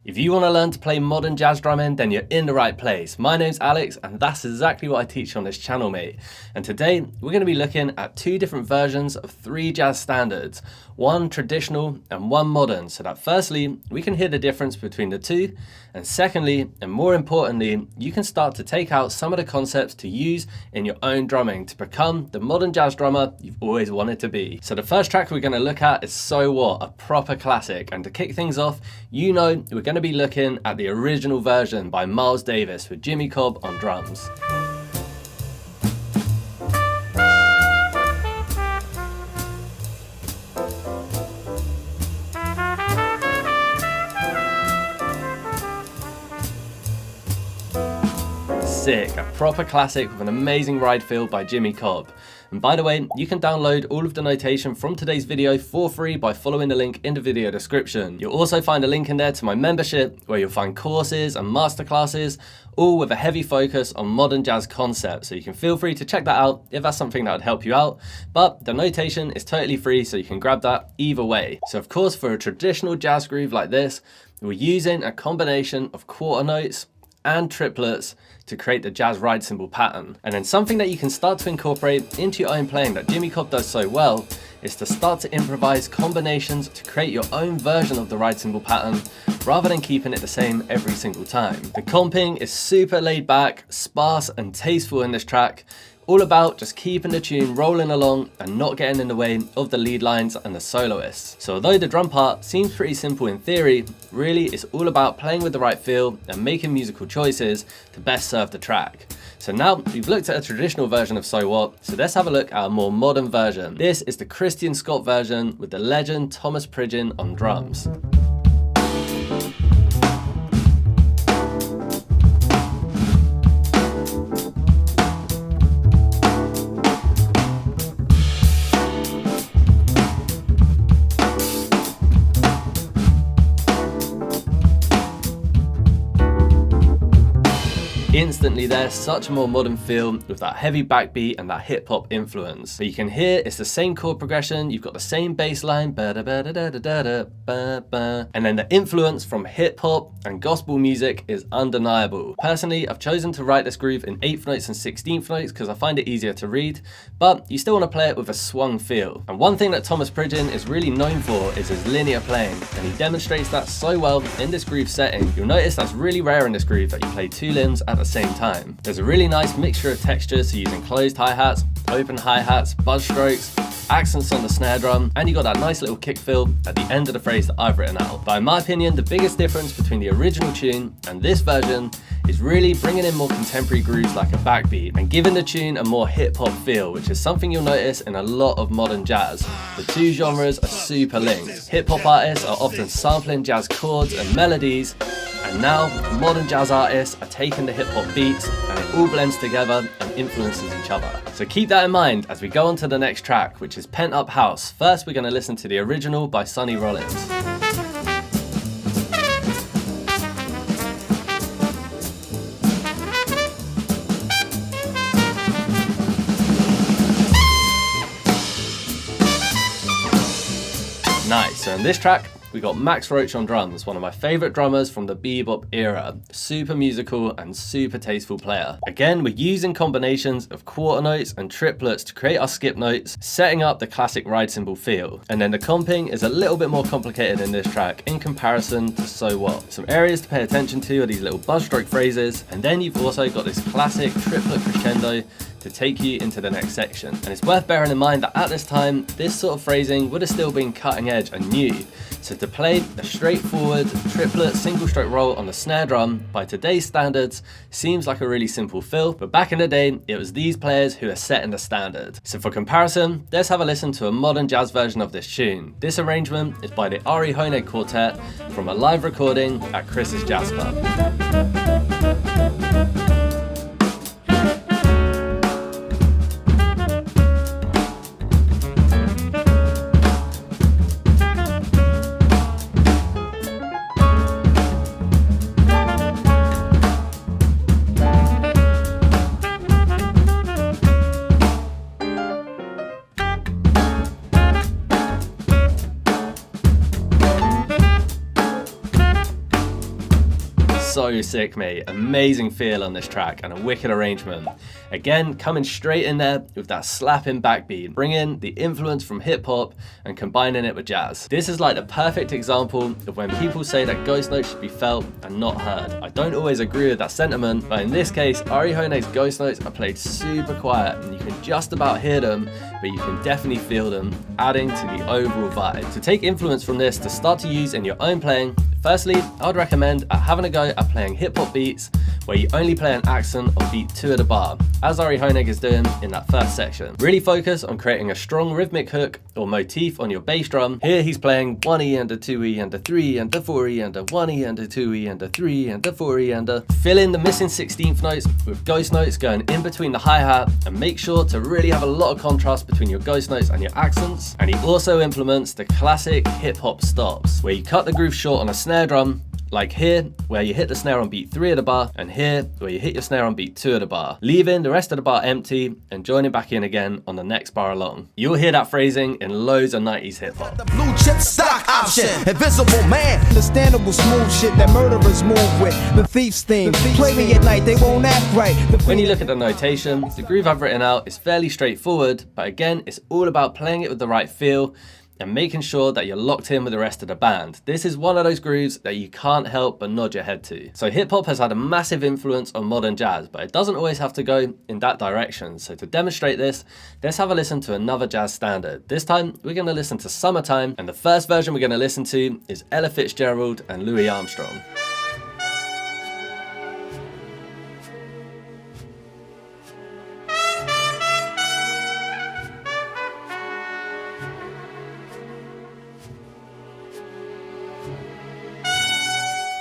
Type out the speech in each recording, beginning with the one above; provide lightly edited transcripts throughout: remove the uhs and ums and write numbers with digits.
If you want to learn to play modern jazz drumming, then you're in the right place. My name's Alex, and that's exactly what I teach on this channel, mate. And today, we're going to be looking at two different versions of three jazz standards, one traditional and one modern, so that firstly, we can hear the difference between the two, and secondly, and more importantly, you can start to take out some of the concepts to use in your own drumming to become the modern jazz drummer you've always wanted to be. So the first track we're going to look at is So What, a proper classic, and to kick things off, you know we're going to be looking at the original version by Miles Davis with Jimmy Cobb on drums. Sick, a proper classic with an amazing ride feel by Jimmy Cobb. And by the way, you can download all of the notation from today's video for free by following the link in the video description. You'll also find a link in there to my membership where you'll find courses and masterclasses, all with a heavy focus on modern jazz concepts. So you can feel free to check that out if that's something that would help you out. But the notation is totally free, so you can grab that either way. So of course, for a traditional jazz groove like this, we're using a combination of quarter notes and triplets to create the jazz ride cymbal pattern. And then something that you can start to incorporate into your own playing that Jimmy Cobb does so well is to start to improvise combinations to create your own version of the ride cymbal pattern rather than keeping it the same every single time. The comping is super laid back, sparse and tasteful in this track, all about just keeping the tune rolling along and not getting in the way of the lead lines and the soloists. So although the drum part seems pretty simple in theory, really it's all about playing with the right feel and making musical choices to best serve the track. So now we've looked at a traditional version of So What, so let's have a look at a more modern version. This is the Christian Scott version with the legend Thomas Pridgen on drums. Instantly there's such a more modern feel with that heavy backbeat and that hip hop influence. So you can hear it's the same chord progression, you've got the same bass line, and then the influence from hip hop and gospel music is undeniable. Personally, I've chosen to write this groove in 8th notes and 16th notes because I find it easier to read, but you still want to play it with a swung feel. And one thing that Thomas Pridgen is really known for is his linear playing, and he demonstrates that so well in this groove setting. You'll notice that's really rare in this groove that you play two limbs at the same time. There's a really nice mixture of textures, so using closed hi-hats, open hi-hats, buzz strokes, accents on the snare drum, and you got that nice little kick fill at the end of the phrase that I've written out. But in my opinion, the biggest difference between the original tune and this version is really bringing in more contemporary grooves like a backbeat and giving the tune a more hip-hop feel, which is something you'll notice in a lot of modern jazz. The two genres are super linked. Hip-hop artists are often sampling jazz chords and melodies, and now modern jazz artists are taking the hip-hop beats and it all blends together and influences each other. So keep that in mind as we go on to the next track, which is Pentup House. First, we're going to listen to the original by Sonny Rollins. Nice, so in this track, we got Max Roach on drums, one of my favourite drummers from the bebop era. Super musical and super tasteful player. Again, we're using combinations of quarter notes and triplets to create our skip notes, setting up the classic ride cymbal feel. And then the comping is a little bit more complicated in this track in comparison to So What. Some areas to pay attention to are these little buzz stroke phrases, and then you've also got this classic triplet crescendo to take you into the next section. And it's worth bearing in mind that at this time, this sort of phrasing would have still been cutting edge and new. So to play a straightforward triplet single stroke roll on the snare drum by today's standards seems like a really simple fill, but back in the day, it was these players who are setting the standard. So for comparison, let's have a listen to a modern jazz version of this tune. This arrangement is by the Ari Honig Quartet from a live recording at Chris's Jazz Club. so sick, mate. Amazing feel on this track and a wicked arrangement. Again, coming straight in there with that slapping backbeat, bringing the influence from hip hop and combining it with jazz. This is like the perfect example of when people say that ghost notes should be felt and not heard. I don't always agree with that sentiment, but in this case, Ari Honeg's ghost notes are played super quiet and you can just about hear them, but you can definitely feel them, adding to the overall vibe. To take influence from this to start to use in your own playing, firstly, I would recommend having a go at playing hip hop beats where you only play an accent on beat 2 of the bar, as Ari Honeg is doing in that first section. Really focus on creating a strong rhythmic hook or motif on your bass drum. Here he's playing 1E and a 2E and a 3 and a 4E and a 1E and a 2E and a 3 and a 4E and a... Fill in the missing 16th notes with ghost notes going in between the hi-hat, and make sure to really have a lot of contrast between your ghost notes and your accents. And he also implements the classic hip hop stops, where you cut the groove short on a snare drum, like here, where you hit the snare on beat 3 of the bar, and here, where you hit your snare on beat 2 of the bar, leaving the rest of the bar empty and joining back in again on the next bar along. You'll hear that phrasing in loads of 90s hip hop. The blue chip stock option, invisible man, understandable smooth shit that murderers move with. The thief's theme, play me at night, they won't act right. When you look at the notation, the groove I've written out is fairly straightforward, but again, it's all about playing it with the right feel and making sure that you're locked in with the rest of the band. This is one of those grooves that you can't help but nod your head to. So hip hop has had a massive influence on modern jazz, but it doesn't always have to go in that direction. So to demonstrate this, let's have a listen to another jazz standard. This time, we're gonna listen to Summertime, and the first version we're gonna listen to is Ella Fitzgerald and Louis Armstrong.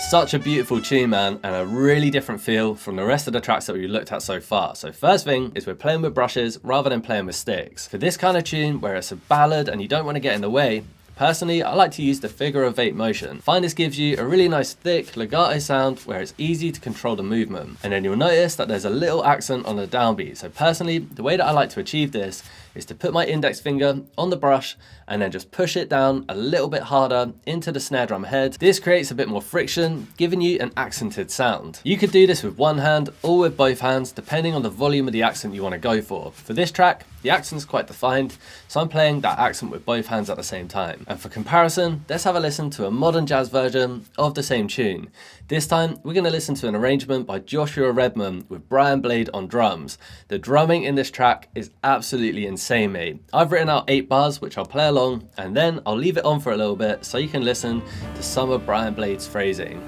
Such a beautiful tune, man, and a really different feel from the rest of the tracks that we've looked at so far. So first thing is we're playing with brushes rather than playing with sticks. For this kind of tune where it's a ballad and you don't want to get in the way, personally, I like to use the figure of 8 motion. Find this gives you a really nice thick legato sound where it's easy to control the movement. And then you'll notice that there's a little accent on the downbeat. So personally, the way that I like to achieve this is to put my index finger on the brush and then just push it down a little bit harder into the snare drum head. This creates a bit more friction, giving you an accented sound. You could do this with one hand or with both hands, depending on the volume of the accent you want to go for. For this track, the accent's quite defined, so I'm playing that accent with both hands at the same time. And for comparison, let's have a listen to a modern jazz version of the same tune. This time, we're going to listen to an arrangement by Joshua Redman with Brian Blade on drums. The drumming in this track is absolutely insane, mate. I've written out 8 bars, which I'll play along, and then I'll leave it on for a little bit so you can listen to some of Brian Blade's phrasing.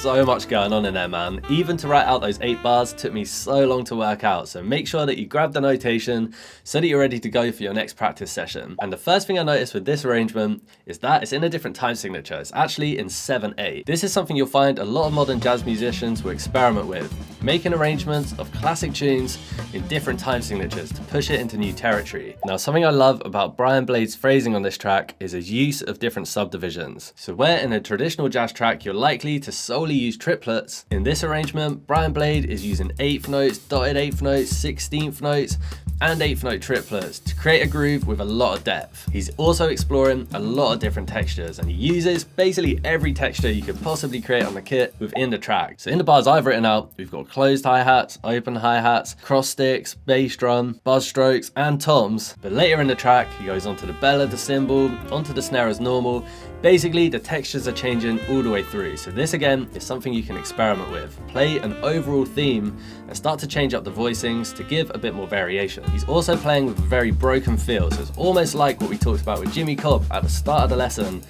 So much going on in there, man. Even to write out those 8 bars took me so long to work out, so make sure that you grab the notation so that you're ready to go for your next practice session. And the first thing I noticed with this arrangement is that it's in a different time signature. It's actually in 7/8. This is something you'll find a lot of modern jazz musicians will experiment with, making arrangements of classic tunes in different time signatures to push it into new territory. Now, something I love about Brian Blade's phrasing on this track is his use of different subdivisions. So where in a traditional jazz track you're likely to solely use triplets, in this arrangement Brian Blade is using 8th notes, dotted 8th notes, 16th notes and 8th note triplets to create a groove with a lot of depth. He's also exploring a lot of different textures, and he uses basically every texture you could possibly create on the kit within the track. So in the bars I've written out, we've got closed hi-hats, open hi-hats, cross sticks, bass drum, buzz strokes and toms. But later in the track he goes onto the bell of the cymbal, onto the snare as normal. Basically, the textures are changing all the way through. So this again is something you can experiment with. Play an overall theme and start to change up the voicings to give a bit more variation. He's also playing with a very broken feel, so it's almost like what we talked about with Jimmy Cobb at the start of the lesson,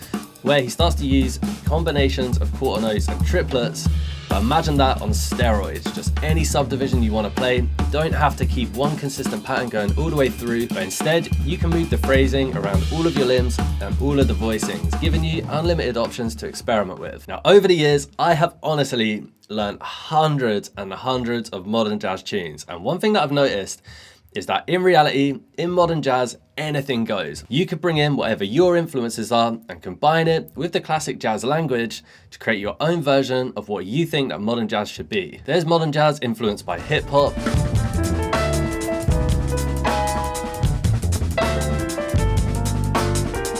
where he starts to use combinations of quarter notes and triplets. But imagine that on steroids, just any subdivision you want to play. You don't have to keep one consistent pattern going all the way through, but instead you can move the phrasing around all of your limbs and all of the voicings, giving you unlimited options to experiment with. Now, over the years, I have honestly learned hundreds and hundreds of modern jazz tunes, and one thing that I've noticed is that in reality, in modern jazz, anything goes. You could bring in whatever your influences are and combine it with the classic jazz language to create your own version of what you think that modern jazz should be. There's modern jazz influenced by hip hop,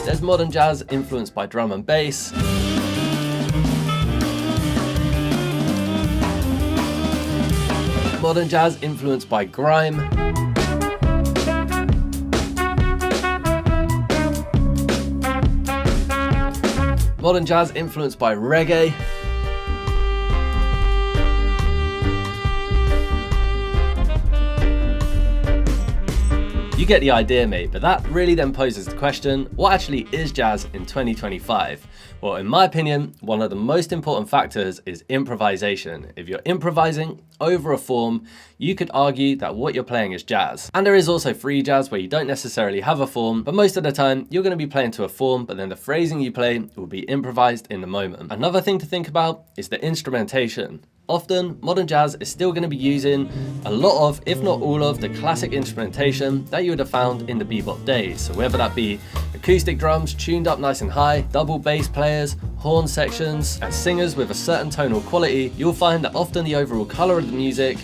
there's modern jazz influenced by drum and bass, modern jazz influenced by grime, modern jazz influenced by reggae, you get the idea, mate, but that really then poses the question, what actually is jazz in 2025? Well, in my opinion, one of the most important factors is improvisation. If you're improvising over a form, you could argue that what you're playing is jazz. And there is also free jazz where you don't necessarily have a form, but most of the time you're going to be playing to a form, but then the phrasing you play will be improvised in the moment. Another thing to think about is the instrumentation. Often, modern jazz is still going to be using a lot of, if not all of, the classic instrumentation that you would have found in the bebop days. So whether that be acoustic drums tuned up nice and high, double bass players, horn sections, and singers with a certain tonal quality, you'll find that often the overall colour of the music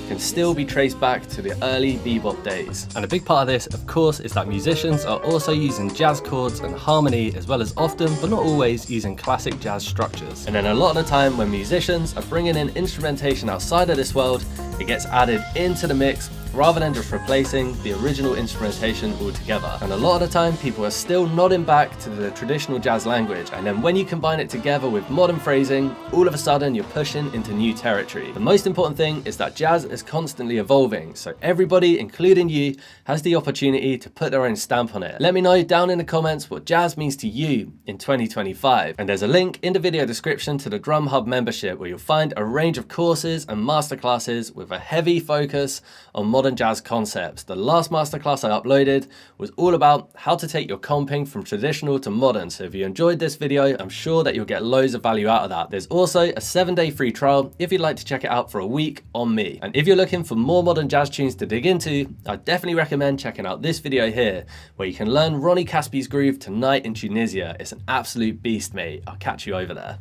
can still be traced back to the early bebop days. And a big part of this, of course, is that musicians are also using jazz chords and harmony, as well as often, but not always, using classic jazz structures. And then a lot of the time when musicians are bringing in instrumentation outside of this world, it gets added into the mix rather than just replacing the original instrumentation altogether. And a lot of the time, people are still nodding back to the traditional jazz language. And then when you combine it together with modern phrasing, all of a sudden you're pushing into new territory. The most important thing is that jazz is constantly evolving. So everybody, including you, has the opportunity to put their own stamp on it. Let me know down in the comments what jazz means to you in 2025. And there's a link in the video description to the Drum Hub membership where you'll find a range of courses and masterclasses with a heavy focus on modern jazz concepts. The last masterclass I uploaded was all about how to take your comping from traditional to modern. So if you enjoyed this video, I'm sure that you'll get loads of value out of that. There's also a 7-day free trial if you'd like to check it out for a week on me. And if you're looking for more modern jazz tunes to dig into, I definitely recommend checking out this video here, where you can learn Ronnie Caspi's groove Tonight in Tunisia. It's an absolute beast, mate. I'll catch you over there.